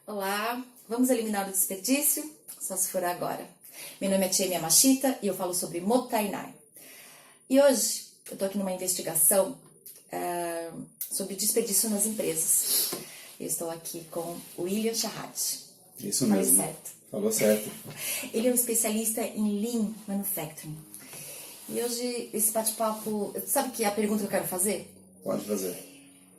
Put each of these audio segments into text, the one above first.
Olá, vamos eliminar o desperdício? Só se for agora. Meu nome é Tia Yamashita e eu falo sobre Mottainai. E hoje eu tô aqui numa investigação sobre desperdício nas empresas. Eu estou aqui com o William Shahad. Isso mesmo. Falei certo. Falou certo. Ele é um especialista em Lean Manufacturing. E hoje esse bate-papo... Sabe que é a pergunta que eu quero fazer? Pode fazer.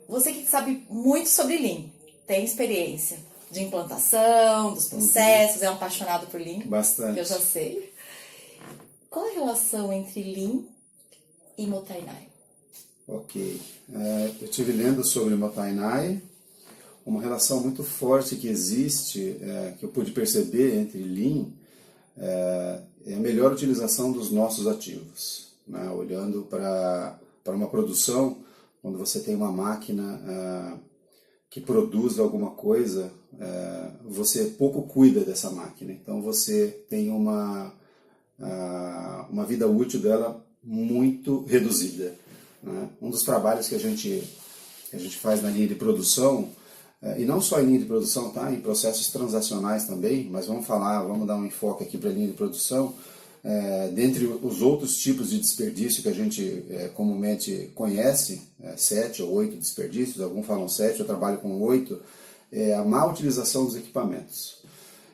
Você que sabe muito sobre Lean, tem experiência de implantação, dos processos, é um apaixonado por Lean. Bastante. Que eu já sei. Qual a relação entre Lean e Mottainai? Ok. Eu estive lendo sobre Mottainai, uma relação muito forte que existe, que eu pude perceber entre Lean, é a melhor utilização dos nossos ativos. Né? Olhando para uma produção, quando você tem uma máquina que produz alguma coisa, você pouco cuida dessa máquina. Então você tem uma vida útil dela muito reduzida. Né? Um dos trabalhos que a gente faz na linha de produção, e não só em linha de produção, tá? Em processos transacionais também, mas vamos dar um enfoque aqui para a linha de produção. Dentre os outros tipos de desperdício que a gente comumente conhece, 7 ou 8 desperdícios, alguns falam 7, eu trabalho com 8, é a má utilização dos equipamentos.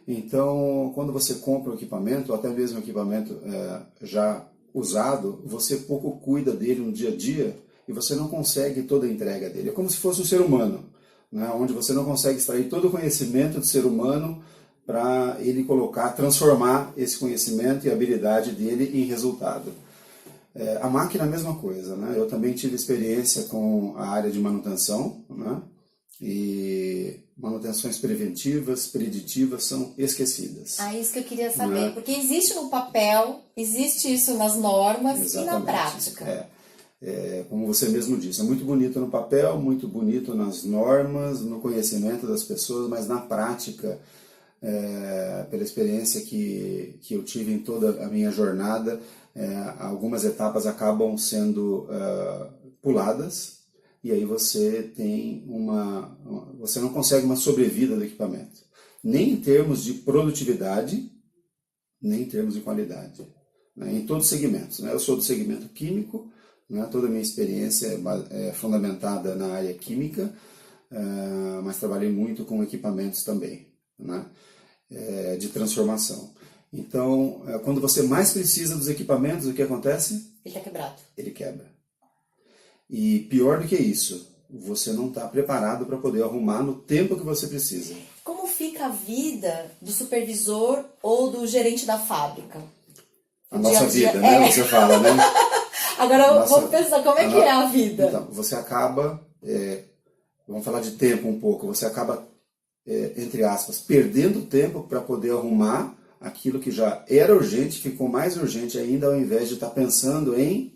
Então, quando você compra um equipamento, ou até mesmo um equipamento já usado, você pouco cuida dele no dia a dia e você não consegue toda a entrega dele. É como se fosse um ser humano, né? Onde você não consegue extrair todo o conhecimento do ser humano para ele transformar esse conhecimento e habilidade dele em resultado. A máquina é a mesma coisa, né? Eu também tive experiência com a área de manutenção, né? E manutenções preventivas, preditivas são esquecidas. Isso que eu queria saber, porque existe no papel, existe isso nas normas. Exatamente. E na prática. Como você mesmo disse, é muito bonito no papel, muito bonito nas normas, no conhecimento das pessoas, mas na prática, pela experiência que eu tive em toda a minha jornada, algumas etapas acabam sendo puladas, e aí você não consegue uma sobrevida do equipamento, nem em termos de produtividade, nem em termos de qualidade, né? Em todos os segmentos, né? Eu sou do segmento químico, né? Toda a minha experiência é fundamentada na área química, mas trabalhei muito com equipamentos também, né? De transformação. Então, quando você mais precisa dos equipamentos, o que acontece? Ele está quebrado. Ele quebra. E pior do que isso, você não está preparado para poder arrumar no tempo que você precisa. Como fica a vida do supervisor ou do gerente da fábrica? A nossa vida, né? Você fala, né? Agora vamos pensar como é que é a vida. Então, você acaba, vamos falar de tempo um pouco, você acaba, entre aspas, perdendo tempo para poder arrumar aquilo que já era urgente, ficou mais urgente ainda, ao invés de estar pensando em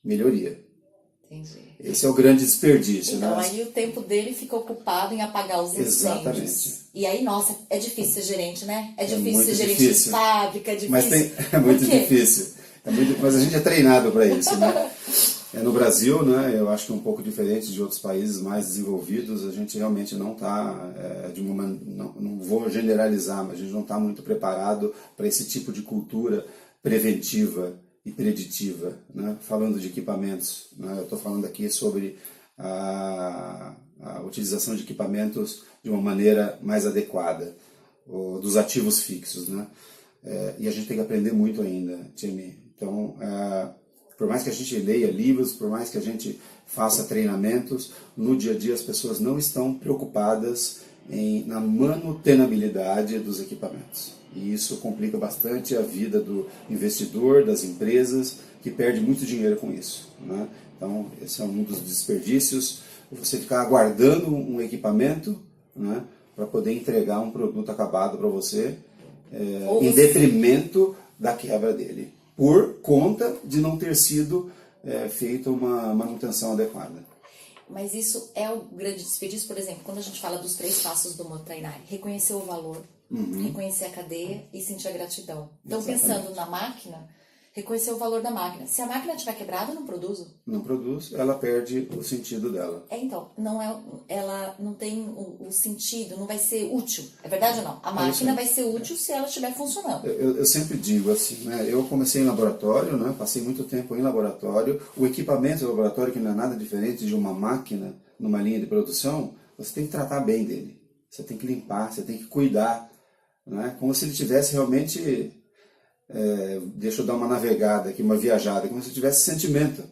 melhoria. Entendi. Esse é o grande desperdício. Então, né? aí o tempo dele fica ocupado em apagar os incêndios. Exatamente. E aí, nossa, é difícil ser gerente, né? É difícil ser gerente difícil. De fábrica, é difícil. Mas é muito difícil. Mas a gente é treinado para isso, né? No Brasil, né, eu acho que é um pouco diferente de outros países mais desenvolvidos, a gente realmente não está, não vou generalizar, mas a gente não está muito preparado para esse tipo de cultura preventiva e preditiva, né? Falando de equipamentos, né? Eu estou falando aqui sobre a utilização de equipamentos de uma maneira mais adequada, dos ativos fixos, né? E a gente tem que aprender muito ainda, time. Então, por mais que a gente leia livros, por mais que a gente faça treinamentos, no dia a dia as pessoas não estão preocupadas na manutenabilidade dos equipamentos. E isso complica bastante a vida do investidor, das empresas, que perde muito dinheiro com isso, né? Então, esse é um dos desperdícios, você ficar aguardando um equipamento, né, para poder entregar um produto acabado para você, em detrimento da quebra dele, por conta de não ter sido feita uma manutenção adequada. Mas isso é o grande desperdício, por exemplo, quando a gente fala dos 3 passos do Mottainai, reconhecer o valor, reconhecer a cadeia e sentir a gratidão. Então, pensando na máquina, reconhecer o valor da máquina. Se a máquina estiver quebrada, eu não produzo. Não produz, ela perde o sentido dela. Então, ela não tem o sentido, não vai ser útil. É verdade ou não? A máquina vai ser útil se ela estiver funcionando. Eu sempre digo assim, né? Eu comecei em laboratório, né? Passei muito tempo em laboratório. O equipamento do laboratório, que não é nada diferente de uma máquina numa linha de produção, você tem que tratar bem dele. Você tem que limpar, você tem que cuidar, né? Como se ele tivesse realmente... deixa eu dar uma navegada aqui, uma viajada, como se tivesse sentimento.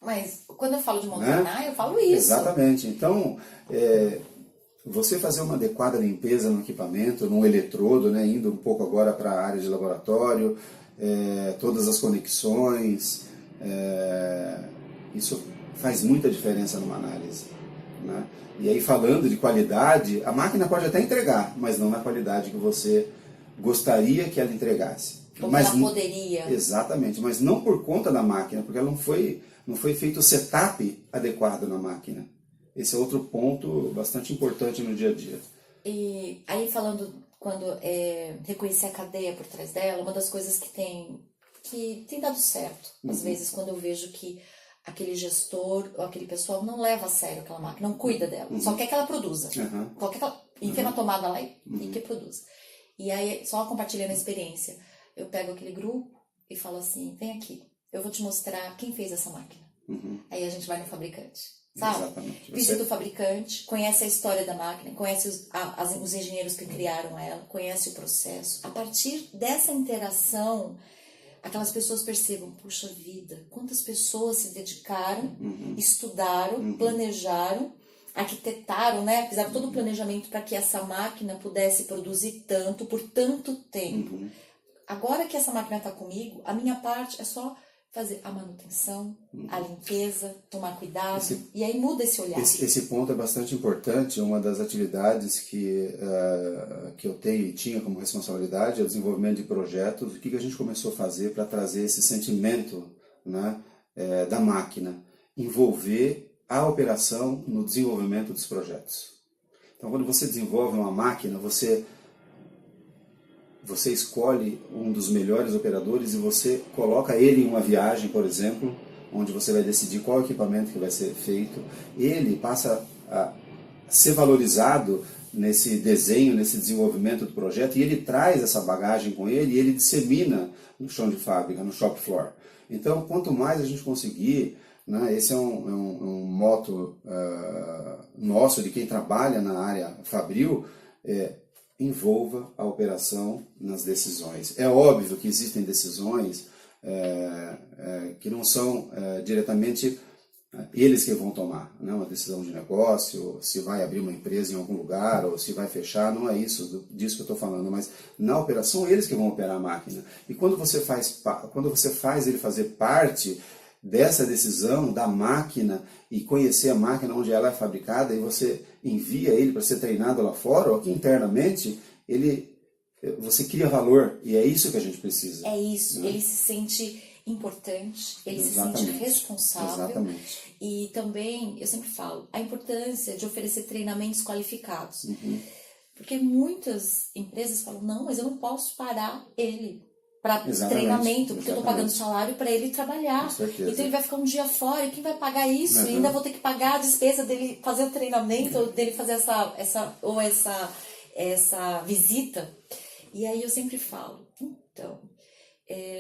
Mas quando eu falo de Montaigne, eu falo isso. Exatamente. Então, você fazer uma adequada limpeza no equipamento, no eletrodo, né, indo um pouco agora para a área de laboratório, todas as conexões, isso faz muita diferença numa análise, né? E aí, falando de qualidade, a máquina pode até entregar, mas não na qualidade que você gostaria que ela entregasse. Como ela poderia. Exatamente, mas não por conta da máquina, porque ela não foi feito o setup adequado na máquina. Esse é outro ponto bastante importante no dia a dia. E aí falando, quando reconhecer a cadeia por trás dela, uma das coisas que tem dado certo, às vezes, quando eu vejo que aquele gestor ou aquele pessoal não leva a sério aquela máquina, não cuida dela, só quer que ela produza. Enfia na tomada lá e que produza. E aí, só compartilhando a experiência, eu pego aquele grupo e falo assim, vem aqui, eu vou te mostrar quem fez essa máquina. Aí a gente vai no fabricante, sabe? Exatamente. Visita o fabricante, conhece a história da máquina, conhece os engenheiros que criaram ela, conhece o processo. A partir dessa interação, aquelas pessoas percebam, puxa vida, quantas pessoas se dedicaram, estudaram, planejaram, arquitetaram, né? Fizeram todo o planejamento para que essa máquina pudesse produzir tanto, por tanto tempo. Agora que essa máquina está comigo, a minha parte é só fazer a manutenção, a limpeza, tomar cuidado, e aí muda esse olhar. Esse ponto é bastante importante. Uma das atividades que eu tenho e tinha como responsabilidade é o desenvolvimento de projetos. O que a gente começou a fazer para trazer esse sentimento, né, da máquina, envolver a operação no desenvolvimento dos projetos. Então, quando você desenvolve uma máquina, você escolhe um dos melhores operadores e você coloca ele em uma viagem, por exemplo, onde você vai decidir qual equipamento que vai ser feito. Ele passa a ser valorizado nesse desenho, nesse desenvolvimento do projeto, e ele traz essa bagagem com ele e ele dissemina no chão de fábrica, no shop floor. Então, quanto mais a gente conseguir, né, esse é um moto nosso, de quem trabalha na área fabril, envolva a operação nas decisões. É óbvio que existem decisões que não são diretamente eles que vão tomar, né? Uma decisão de negócio, se vai abrir uma empresa em algum lugar ou se vai fechar, não é disso que eu estou falando, mas na operação eles que vão operar a máquina. E quando você faz ele fazer parte dessa decisão da máquina e conhecer a máquina onde ela é fabricada, e você envia ele para ser treinado lá fora, ou aqui internamente, você cria valor, e é isso que a gente precisa. É isso, né? Ele se sente importante, ele se sente responsável. Exatamente. E também, eu sempre falo, a importância de oferecer treinamentos qualificados. Porque muitas empresas falam, não, mas eu não posso parar ele para treinamento, porque eu estou pagando salário para ele trabalhar. Então ele vai ficar um dia fora, e quem vai pagar isso? E ainda vou ter que pagar a despesa dele fazer o treinamento, ou dele fazer essa visita. E aí eu sempre falo, então,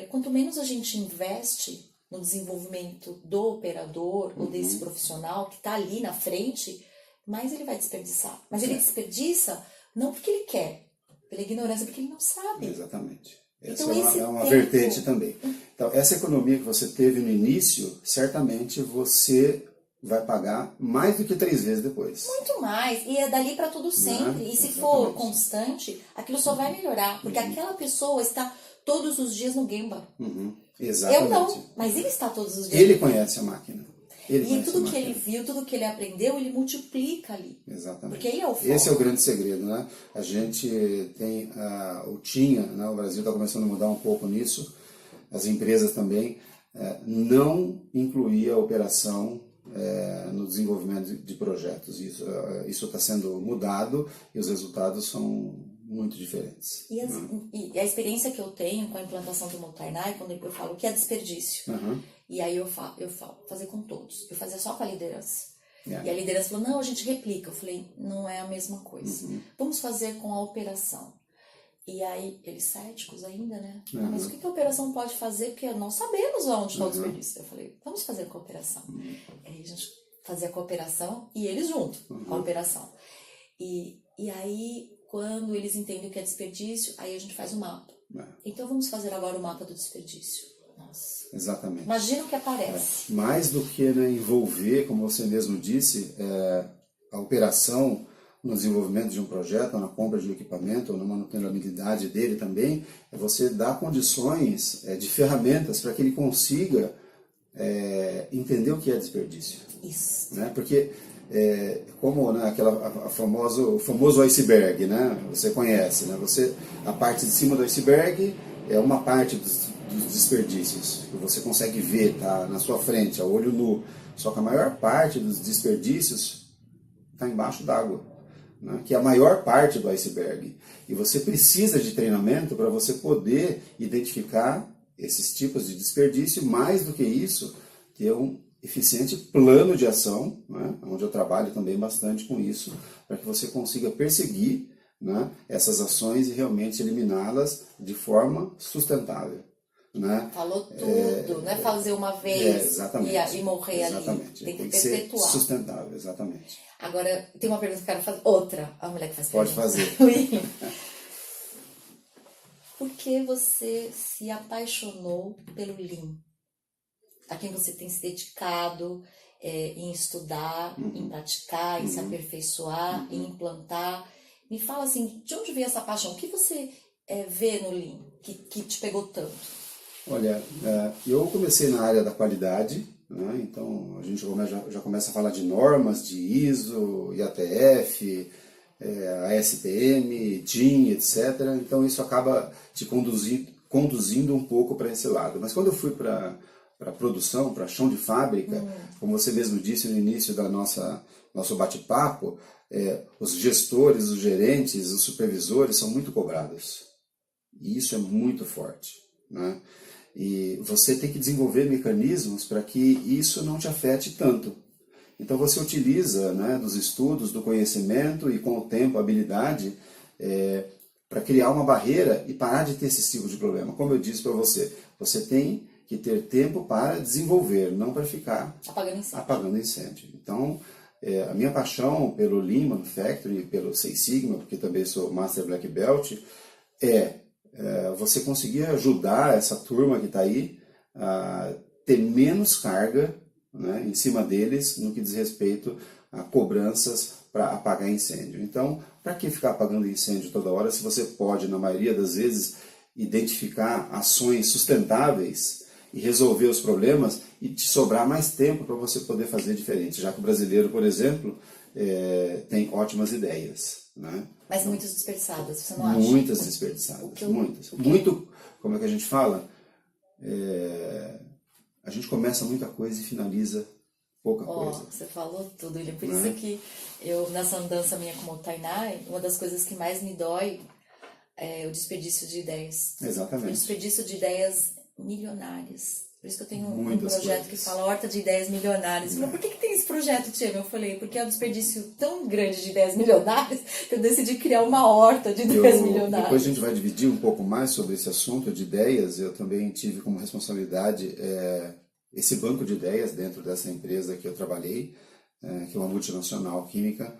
quanto menos a gente investe no desenvolvimento do operador ou desse profissional que está ali na frente, mais ele vai desperdiçar. Mas ele desperdiça não porque ele quer, pela ignorância, porque ele não sabe. Exatamente. Então, essa é uma vertente também. Então, essa economia que você teve no início, certamente você vai pagar mais do que 3 vezes depois. Muito mais. E é dali para tudo sempre. E se for constante, aquilo só vai melhorar. Porque aquela pessoa está todos os dias no Gemba. Exatamente. Eu não, mas ele está todos os dias. Ele conhece a máquina. E tudo que ele viu, tudo que ele aprendeu, ele multiplica ali. Exatamente. Porque ele é o foco. Esse é o grande segredo, né? A gente tem né? O Brasil está começando a mudar um pouco nisso. As empresas também não incluir a operação no desenvolvimento de projetos. Isso está sendo mudado e os resultados são muito diferentes. E a experiência que eu tenho com a implantação do Motainai, quando eu falo que é desperdício, e aí eu falo, fazer com todos. Eu fazia só com a liderança. E a liderança falou, não, a gente replica. Eu falei, não é a mesma coisa. Vamos fazer com a operação. E aí, eles céticos ainda, né? Mas o que a operação pode fazer? Porque nós sabemos onde está o desperdício. Eu falei, vamos fazer com a operação. Aí a gente fazia a cooperação e eles junto, a operação. E aí, quando eles entendem o que é desperdício, aí a gente faz o mapa. Então, vamos fazer agora o mapa do desperdício. Nossa. Exatamente. Imagina o que aparece. Mais do que, né, envolver, como você mesmo disse, a operação no desenvolvimento de um projeto, ou na compra de um equipamento, ou na manutenabilidade dele também, é você dar condições de ferramentas para que ele consiga entender o que é desperdício. Isso. Né? Porque, como, né, o famoso iceberg, né? Você conhece, né? A parte de cima do iceberg é uma parte dos desperdícios, que você consegue ver, tá na sua frente, a olho nu. Só que a maior parte dos desperdícios está embaixo d'água, né? Que é a maior parte do iceberg. E você precisa de treinamento para você poder identificar esses tipos de desperdício. Mais do que isso, ter um eficiente plano de ação, né? Onde eu trabalho também bastante com isso, para que você consiga perseguir, né, essas ações e realmente eliminá-las de forma sustentável. Né? Falou tudo, não é fazer uma vez e morrer exatamente. Ali. Tem que ser perpetuar. sustentável, exatamente. Agora, tem uma pergunta que eu quero fazer. Outra, a mulher que faz pergunta. Pode fazer. Por que você se apaixonou pelo Lean? A quem você tem se dedicado em estudar, em praticar, em se aperfeiçoar, em implantar. Me fala assim, de onde veio essa paixão? O que você vê no Lean que te pegou tanto? Olha, eu comecei na área da qualidade, né? Então a gente já começa a falar de normas, de ISO, IATF, ASTM, DIN, etc. Então isso acaba te conduzindo um pouco para esse lado. Mas quando eu fui para produção, para chão de fábrica, como você mesmo disse no início da nosso bate-papo, os gestores, os gerentes, os supervisores são muito cobrados. E isso é muito forte, né? E você tem que desenvolver mecanismos para que isso não te afete tanto. Então você utiliza, né, dos estudos, do conhecimento e com o tempo, a habilidade, para criar uma barreira e parar de ter esse tipo de problema. Como eu disse para você, você tem que ter tempo para desenvolver, não para ficar apagando incêndio. Então, a minha paixão pelo Lean Manufacturing, pelo Six Sigma, porque também sou Master Black Belt, você conseguir ajudar essa turma que está aí a ter menos carga, né, em cima deles no que diz respeito a cobranças para apagar incêndio. Então, para que ficar apagando incêndio toda hora se você pode, na maioria das vezes, identificar ações sustentáveis e resolver os problemas e te sobrar mais tempo para você poder fazer diferente, já que o brasileiro, por exemplo, tem ótimas ideias, né? Mas muitas desperdiçadas, você não acha? Muitas desperdiçadas, muitas. Muito, como é que a gente fala? A gente começa muita coisa e finaliza pouca coisa. Você falou tudo, William. Por isso que eu, nessa andança minha com o Motainai, uma das coisas que mais me dói é o desperdício de ideias. Exatamente. O desperdício de ideias milionárias. Por isso que eu tenho um projeto coisas que fala Horta de Ideias Milionárias. Falei, por que tem esse projeto, Tia? Eu falei, porque é um desperdício tão grande de ideias milionárias que eu decidi criar uma horta de ideias milionárias. Depois a gente vai dividir um pouco mais sobre esse assunto de ideias. Eu também tive como responsabilidade esse banco de ideias dentro dessa empresa que eu trabalhei, que é uma multinacional química,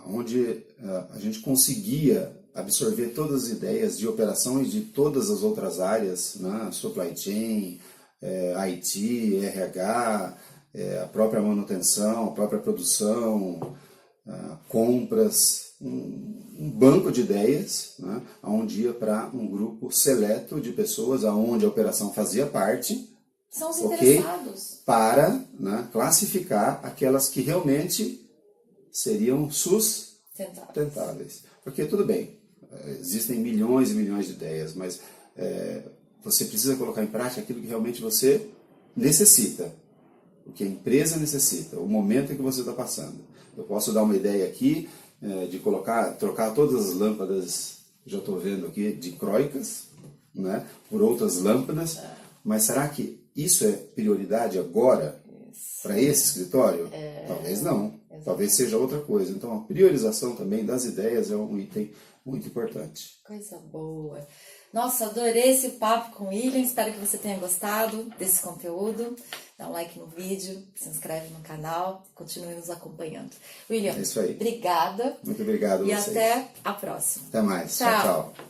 onde a gente conseguia absorver todas as ideias de operações de todas as outras áreas, né? Supply chain, IT, RH, a própria manutenção, a própria produção, compras, um banco de ideias, né? Onde ia para um grupo seleto de pessoas, aonde a operação fazia parte. São os interessados. Para, né, classificar aquelas que realmente seriam sustentáveis. Porque tudo bem, existem milhões e milhões de ideias, mas você precisa colocar em prática aquilo que realmente você necessita, o que a empresa necessita, o momento em que você está passando. Eu posso dar uma ideia aqui de trocar todas as lâmpadas, já estou vendo aqui, dicróicas, né, por outras lâmpadas, mas será que isso é prioridade agora para esse escritório? Talvez não, talvez seja outra coisa. Então a priorização também das ideias é um item muito importante. Coisa boa. Nossa, adorei esse papo com o William, espero que você tenha gostado desse conteúdo. Dá um like no vídeo, se inscreve no canal, continue nos acompanhando. William, É isso aí. Obrigada. Muito obrigado a E vocês. até a próxima. Até mais. Tchau. Tchau, tchau.